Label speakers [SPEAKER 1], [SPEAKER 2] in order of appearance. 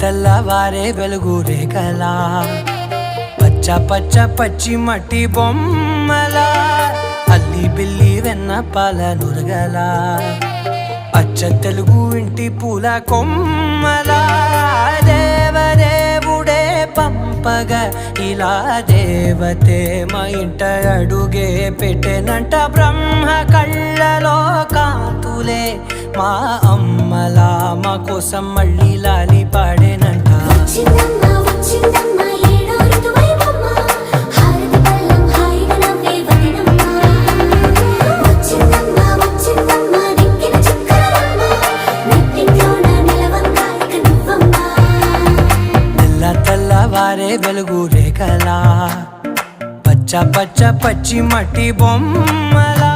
[SPEAKER 1] తెల్లవారే వెలుగు రేఖలా పచ్చ పచ్చ పచ్చి మట్టి బొమ్మలా అల్లి బిల్లి వెన్న పాల నురగలా అచ్చ తెలుగు ఇంటి పూల కొమ్మలా దేవదేవుడే పంపగా ఇలా దేవతే మా ఇంట అడుగే పెట్టెనంట బ్రహ్మ కళ్ళలో కాంతులే మా అమ్మలా మా కోసం మళ్ళీ లాలి పాడేనంట తెల్లవారే వెలుగు రేఖలా పచ్చ పచ్చ పచ్చి మట్టి బొమ్మలా